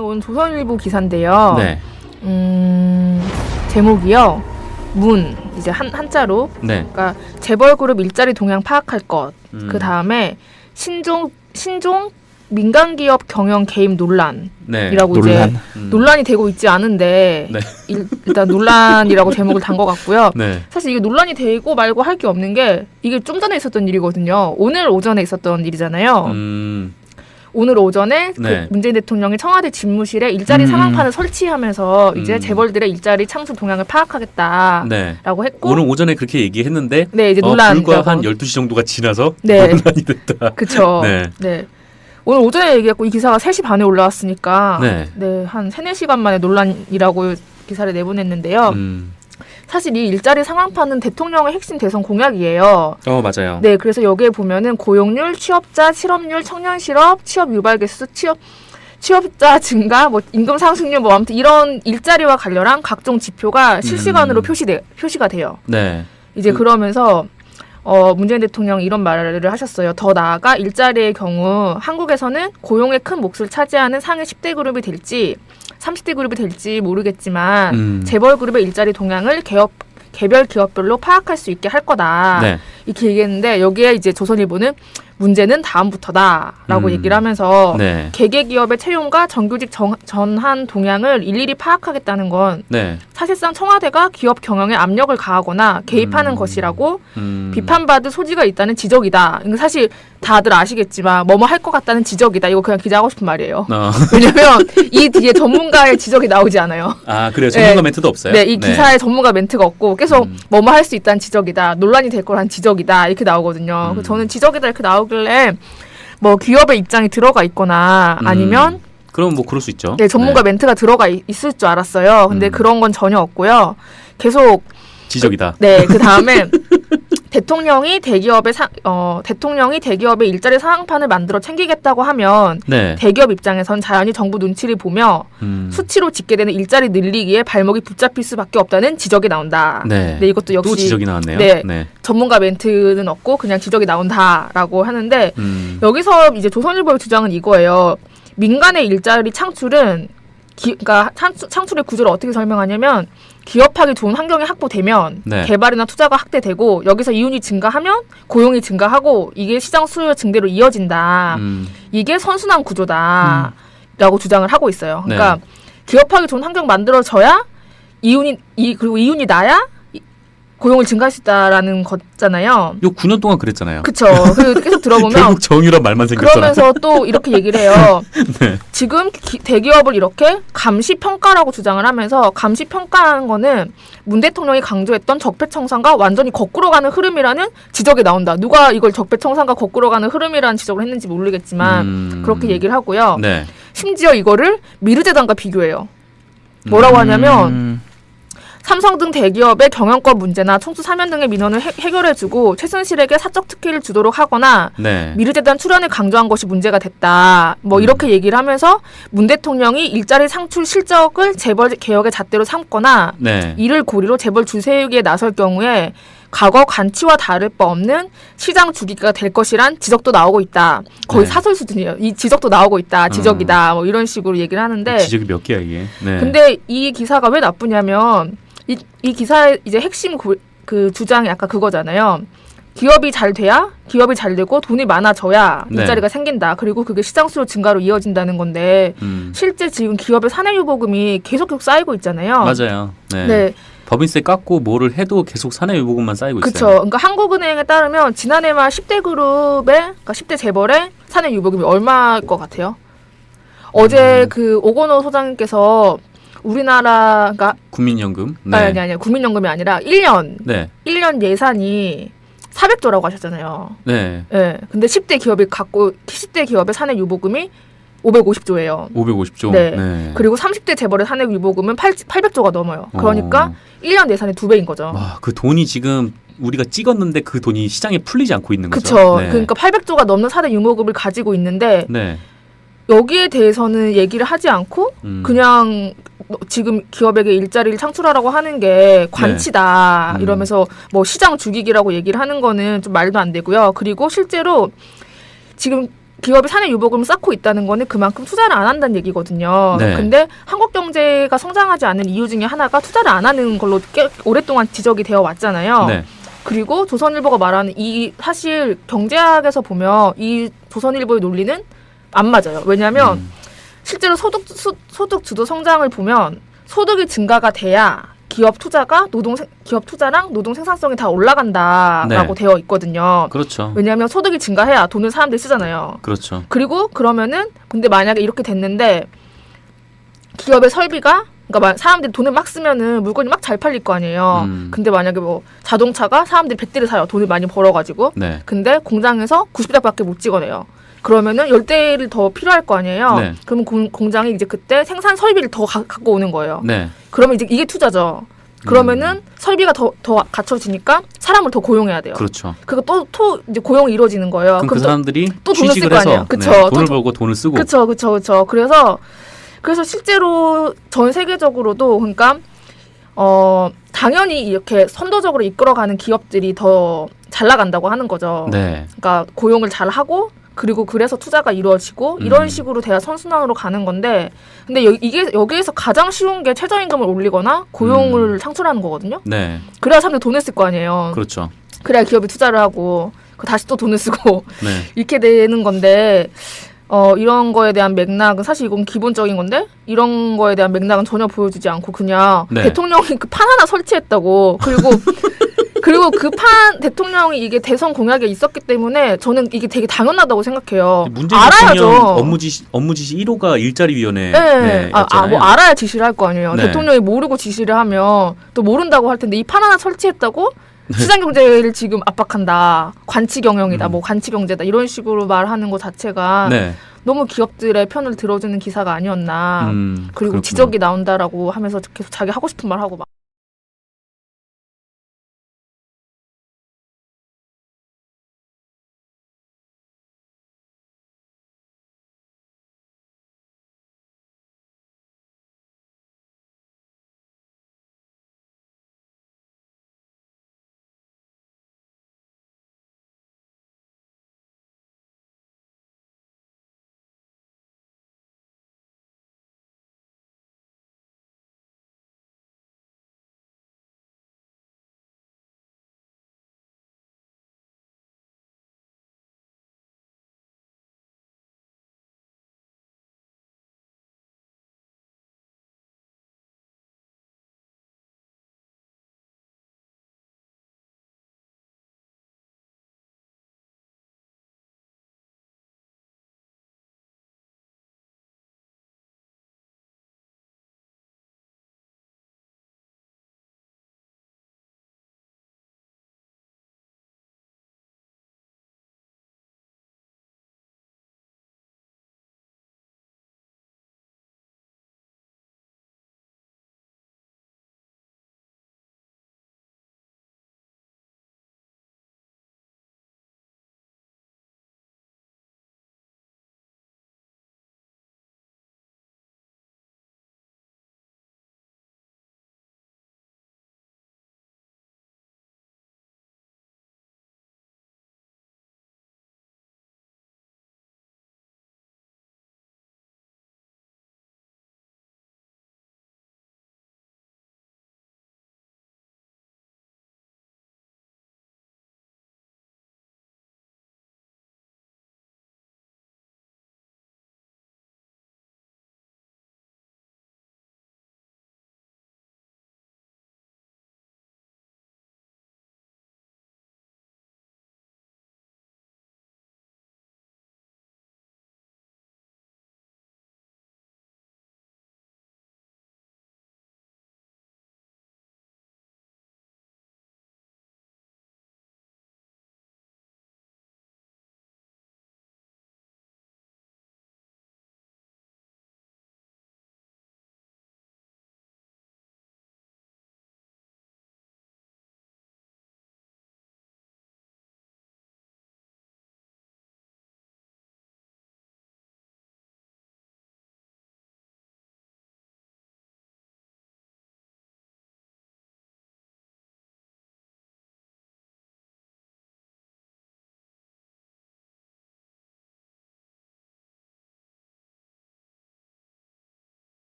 오늘 조선일보 기사인데요. 네. 제목이요. 이제 한자로. 네. 그러니까 재벌그룹 일자리 동향 파악할 것. 그 다음에 신종 민간기업 경영 개입 논란이라고 네. 이제 논란이 되고 있지 않은데 네. 일단 논란이라고 제목을 단 것 같고요. 네. 사실 이게 논란이 되고 말고 할 게 없는 게 이게 좀 전에 있었던 일이거든요. 오늘 오전에 있었던 일이잖아요. 오늘 오전에 네. 그 문재인 대통령이 청와대 집무실에 일자리 상황판을 설치하면서 이제 재벌들의 일자리 창출 동향을 파악하겠다라고 네. 했고 오늘 오전에 그렇게 얘기했는데 네, 이제 논란이 불과 한 12시 정도가 지나서 네. 논란이 됐다. 그렇죠. 네. 네. 오늘 오전에 얘기했고 이 기사가 3시 반에 올라왔으니까 네. 한 3-4시간 만에 논란이라고 기사를 내보냈는데요. 사실 이 일자리 상황판은 대통령의 핵심 대선 공약이에요. 맞아요. 네, 그래서 여기에 보면은 고용률, 취업자 실업률, 청년 실업, 취업 유발 개수, 취업자 증가, 뭐 임금 상승률, 뭐 아무튼 이런 일자리와 관련한 각종 지표가 실시간으로 표시가 돼요. 네. 이제 그러면서 문재인 대통령이 이런 말을 하셨어요. 더 나아가 일자리의 경우 한국에서는 고용의 큰 몫을 차지하는 상위 10대 그룹이 될지 30대 그룹이 될지 모르겠지만 재벌 그룹의 일자리 동향을 개별 기업별로 파악할 수 있게 할 거다. 네. 이렇게 얘기했는데 여기에 이제 조선일보는 문제는 다음부터다라고 얘기를 하면서 네. 개개 기업의 채용과 정규직 전환 동향을 일일이 파악하겠다는 건 네. 사실상 청와대가 기업 경영에 압력을 가하거나 개입하는 것이라고 비판받을 소지가 있다는 지적이다. 이거 사실 다들 아시겠지만 뭐뭐 할 것 같다는 지적이다. 이거 그냥 기자 하고 싶은 말이에요. 왜냐면 이 뒤에 전문가의 지적이 나오지 않아요. 아, 그래요? 전문가 네. 멘트도 없어요? 네, 이 기사에 전문가 멘트가 없고 계속 뭐뭐 할 수 있다는 지적이다. 논란이 될 거란 지적이다. 이렇게 나오거든요. 저는 지적이다 이렇게 나오길래 뭐 기업의 입장이 들어가 있거나 아니면 그럼 뭐 그럴 수 있죠. 네, 전문가 멘트가 들어가 있을 줄 알았어요. 근데 그런 건 전혀 없고요. 계속 지적이다. 그 다음에 대통령이 대기업의 일자리 상황판을 만들어 챙기겠다고 하면 네. 대기업 입장에선 자연히 정부 눈치를 보며 수치로 집계되는 일자리 늘리기에 발목이 붙잡힐 수밖에 없다는 지적이 나온다. 네. 이것도 역시 또 지적이 나왔네요. 네. 전문가 멘트는 없고 그냥 지적이 나온다라고 하는데 여기서 이제 조선일보의 주장은 이거예요. 민간의 일자리 창출은 그러니까 창출의 구조를 어떻게 설명하냐면 기업하기 좋은 환경이 확보되면 네. 개발이나 투자가 확대되고 여기서 이윤이 증가하면 고용이 증가하고 이게 시장 수요 증대로 이어진다. 이게 선순환 구조다라고 주장을 하고 있어요. 그러니까 네. 기업하기 좋은 환경 만들어져야 그리고 이윤이 나야 고용을 증가할 수 있다라는 거잖아요. 요 9년 동안 그랬잖아요. 그렇죠. 그리고 계속 들어보면 결국 정유란 말만 생겼잖아요. 그러면서 또 이렇게 얘기를 해요. 네. 지금 대기업을 이렇게 감시평가라고 주장을 하면서 감시평가하는 거는 문 대통령이 강조했던 적폐청산과 완전히 거꾸로 가는 흐름이라는 지적이 나온다. 누가 이걸 적폐청산과 거꾸로 가는 흐름이라는 지적을 했는지 모르겠지만 그렇게 얘기를 하고요. 네. 심지어 이거를 미르재단과 비교해요. 뭐라고 하냐면 삼성 등 대기업의 경영권 문제나 총수 사면 등의 민원을 해결해주고 최순실에게 사적 특혜를 주도록 하거나 네. 미르재단 출연을 강조한 것이 문제가 됐다. 뭐 이렇게 얘기를 하면서 문 대통령이 일자리 창출 실적을 재벌 개혁의 잣대로 삼거나 네. 이를 고리로 재벌 줄세우기에 나설 경우에 과거 관치와 다를 바 없는 시장 주기가 될 것이란 지적도 나오고 있다. 거의 네. 사설 수준이에요. 이 지적도 나오고 있다. 지적이다. 뭐 이런 식으로 얘기를 하는데 지적이 몇 개야 이게. 네. 근데 이 기사가 왜 나쁘냐면 이 기사의 이제 핵심 그 주장이 아까 그거잖아요. 기업이 잘 돼야 기업이 잘 되고 돈이 많아져야 네. 일자리가 생긴다. 그리고 그게 시장 수요 증가로 이어진다는 건데 실제 지금 기업의 사내 유보금이 계속 쌓이고 있잖아요. 맞아요. 네. 네. 법인세 깎고 뭐를 해도 계속 사내 유보금만 쌓이고 있어요. 그렇죠. 그러니까 한국은행에 따르면 지난해 말 10대 그룹의 그러니까 10대 재벌의 사내 유보금이 얼마일 것 같아요? 어제 그 오건호 소장님께서 우리나라가 국민연금? 네. 아니 국민연금이 아니라 1년 네. 1년 예산이 400조라고 하셨잖아요. 네. 네. 근데 10대 기업의 사내 유보금이 550조예요. 550조. 네. 네. 그리고 30대 재벌의 사내 유보금은 800조가 넘어요. 그러니까 1년 예산의 2배인 거죠. 와, 그 돈이 지금 우리가 찍었는데 그 돈이 시장에 풀리지 않고 있는 거죠. 그렇죠. 네. 그러니까 800조가 넘는 사내 유보금을 가지고 있는데 네. 여기에 대해서는 얘기를 하지 않고 그냥 지금 기업에게 일자리를 창출하라고 하는 게 관치다 이러면서 뭐 시장 죽이기라고 얘기를 하는 거는 좀 말도 안 되고요. 그리고 실제로 지금 기업이 사내 유보금을 쌓고 있다는 거는 그만큼 투자를 안 한다는 얘기거든요. 네. 근데 한국 경제가 성장하지 않는 이유 중에 하나가 투자를 안 하는 걸로 꽤 오랫동안 지적이 되어 왔잖아요. 네. 그리고 조선일보가 말하는 이 사실 경제학에서 보면 이 조선일보의 논리는 안 맞아요. 왜냐하면 실제로 소득 주도 성장을 보면 소득이 증가가 돼야 기업 투자랑 노동 생산성이 다 올라간다라고 네. 되어 있거든요. 그렇죠. 왜냐하면 소득이 증가해야 돈을 사람들이 쓰잖아요. 그렇죠. 그리고 그러면은 근데 만약에 이렇게 됐는데 기업의 설비가 그러니까 사람들이 돈을 막 쓰면은 물건이 막 잘 팔릴 거 아니에요. 근데 만약에 뭐 자동차가 사람들이 100대를 사요. 돈을 많이 벌어가지고. 네. 근데 공장에서 90대밖에 못 찍어내요. 그러면은 10대를 더 필요할 거 아니에요. 네. 그러면 공장이 이제 그때 생산 설비를 더 갖고 오는 거예요. 네. 그러면 이제 이게 투자죠. 그러면은 설비가 더 갖춰지니까 사람을 더 고용해야 돼요. 그렇죠. 그거 또 이제 고용이 이루어지는 거예요. 그럼 그 사람들이 또 돈을 쓸 취직을 거 해서 아니에요. 그쵸. 네, 돈을 벌고 돈을 쓰고. 그렇죠. 그래서 실제로 전 세계적으로도 그러니까 당연히 이렇게 선도적으로 이끌어가는 기업들이 더 잘 나간다고 하는 거죠. 네. 그러니까 고용을 잘 하고 그리고 그래서 투자가 이루어지고 이런 식으로 돼야 선순환으로 가는 건데 근데 여기에서 가장 쉬운 게 최저임금을 올리거나 고용을 창출하는 거거든요. 네. 그래야 사람들이 돈을 쓸 거 아니에요. 그렇죠. 그래야 기업이 투자를 하고 다시 또 돈을 쓰고 네. 이렇게 되는 건데 이런 거에 대한 맥락은 사실 이건 기본적인 건데 이런 거에 대한 맥락은 전혀 보여주지 않고 그냥 네. 대통령이 그 판 하나 설치했다고 그리고 그 판 대통령이 이게 대선 공약에 있었기 때문에 저는 이게 되게 당연하다고 생각해요. 문재인 알아야죠. 대통령 업무 지시 1호가 일자리위원회. 네. 뭐 알아야 지시를 할 거 아니에요. 네. 대통령이 모르고 지시를 하면 또 모른다고 할 텐데 이 판 하나 설치했다고 시장 경제를 지금 압박한다. 관치 경영이다. 뭐 관치 경제다. 이런 식으로 말하는 것 자체가 네. 너무 기업들의 편을 들어주는 기사가 아니었나. 그리고 그렇구나. 지적이 나온다라고 하면서 계속 자기 하고 싶은 말 하고 막.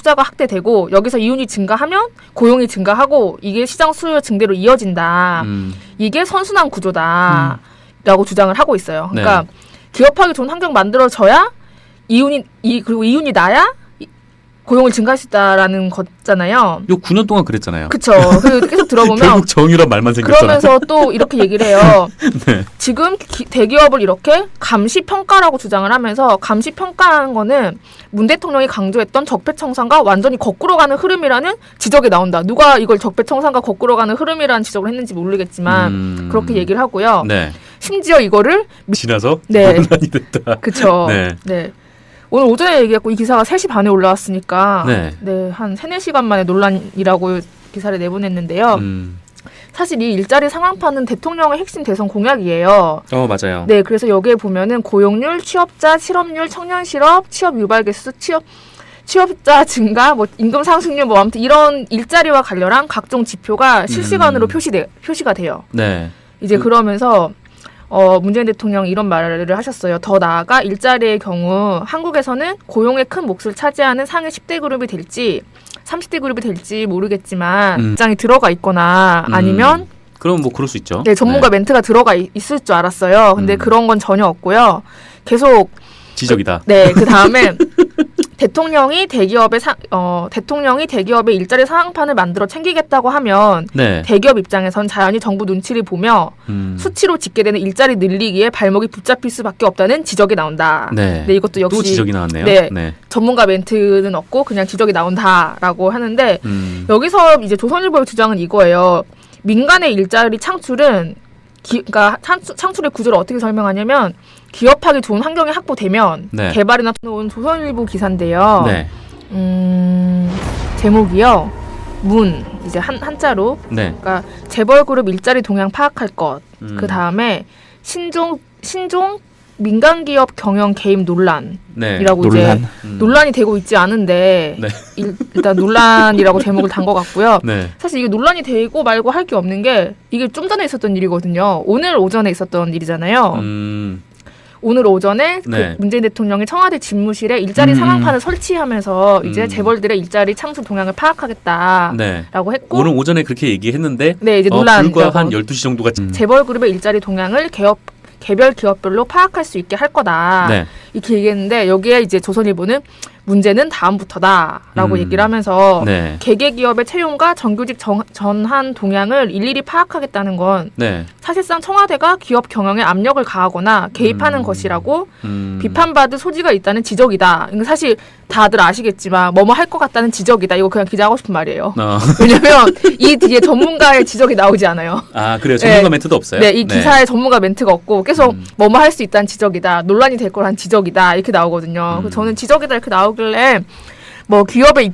투자가 확대되고 여기서 이윤이 증가하면 고용이 증가하고 이게 시장 수요 증대로 이어진다. 이게 선순환 구조다라고 주장을 하고 있어요. 그러니까 네. 기업하기 좋은 환경 만들어져야 그리고 이윤이 나야 고용을 증가할 수 있다라는 거잖아요. 요 9년 동안 그랬잖아요. 그쵸. 그리고 계속 들어보면 결국 정유란 말만 생겼잖아요. 그러면서 또 이렇게 얘기를 해요. 네. 지금 대기업을 이렇게 감시평가라고 주장을 하면서 감시평가하는 거는 문 대통령이 강조했던 적폐청산과 완전히 거꾸로 가는 흐름이라는 지적이 나온다. 누가 이걸 적폐청산과 거꾸로 가는 흐름이라는 지적을 했는지 모르겠지만 그렇게 얘기를 하고요. 네. 심지어 이거를 지나서 네. 논란이 됐다. 그쵸. 네. 네. 오늘 오전에 얘기했고 이 기사가 3시 반에 올라왔으니까 네. 한 3-4시간 만에 논란이라고 기사를 내보냈는데요. 사실 이 일자리 상황판은 대통령의 핵심 대선 공약이에요. 맞아요. 네, 그래서 여기에 보면은 고용률, 취업자 실업률, 청년 실업, 취업 유발 개수, 취업자 증가, 뭐 임금 상승률, 뭐 아무튼 이런 일자리와 관련한 각종 지표가 실시간으로 표시가 돼요. 네. 이제 그러면서 문재인 대통령이 이런 말을 하셨어요. 더 나아가 일자리의 경우 한국에서는 고용의 큰 몫을 차지하는 상위 10대 그룹이 될지 30대 그룹이 될지 모르겠지만 입장이 들어가 있거나 아니면 그럼 뭐 그럴 수 있죠. 네, 전문가 네. 멘트가 들어가 있을 줄 알았어요. 근데 그런 건 전혀 없고요. 계속 지적이다. 그 다음에 대통령이 대기업의 일자리 상황판을 만들어 챙기겠다고 하면 네. 대기업 입장에선 자연히 정부 눈치를 보며 수치로 집계되는 일자리 늘리기에 발목이 붙잡힐 수밖에 없다는 지적이 나온다. 네. 이것도 역시 또 지적이 나왔네요. 네. 전문가 멘트는 없고 그냥 지적이 나온다라고 하는데 여기서 이제 조선일보의 주장은 이거예요. 민간의 일자리 창출은 그러니까 창출의 구조를 어떻게 설명하냐면 기업하기 좋은 환경이 확보되면 네. 개발이나 온 조선일보 기사인데요. 네. 제목이요. 이제 한자로. 네. 그러니까 재벌그룹 일자리 동향 파악할 것. 그 다음에 신종 민간기업 경영 개입 논란이라고 네. 이제 논란이 되고 있지 않은데 네. 일단 논란이라고 제목을 단 것 같고요. 네. 사실 이게 논란이 되고 말고 할 게 없는 게 이게 좀 전에 있었던 일이거든요. 오늘 오전에 있었던 일이잖아요. 오늘 오전에 네. 그 문재인 대통령이 청와대 집무실에 일자리 상황판을 설치하면서 이제 재벌들의 일자리 창출 동향을 파악하겠다라고 네. 했고 오늘 오전에 그렇게 얘기했는데 네, 이제 논란 불과 한 12시 정도가 재벌그룹의 일자리 동향을 개별 기업별로 파악할 수 있게 할 거다. 네. 이렇게 얘기했는데 여기에 이제 조선일보는 문제는 다음부터다라고 얘기를 하면서 네. 개개 기업의 채용과 정규직 전환 동향을 일일이 파악하겠다는 건 네. 사실상 청와대가 기업 경영에 압력을 가하거나 개입하는 것이라고 비판받을 소지가 있다는 지적이다. 이거 사실 다들 아시겠지만 뭐뭐 할 것 같다는 지적이다. 이거 그냥 기자 하고 싶은 말이에요. 왜냐면 이 뒤에 전문가의 지적이 나오지 않아요. 아, 그래요? 전문가 멘트도 없어요? 네, 이 기사에 전문가 멘트가 없고 계속 뭐뭐 할 수 있다는 지적이다. 논란이 될 거란 지적이다. 이렇게 나오거든요. 그래서 저는 지적이다 이렇게 나오길래 뭐 기업의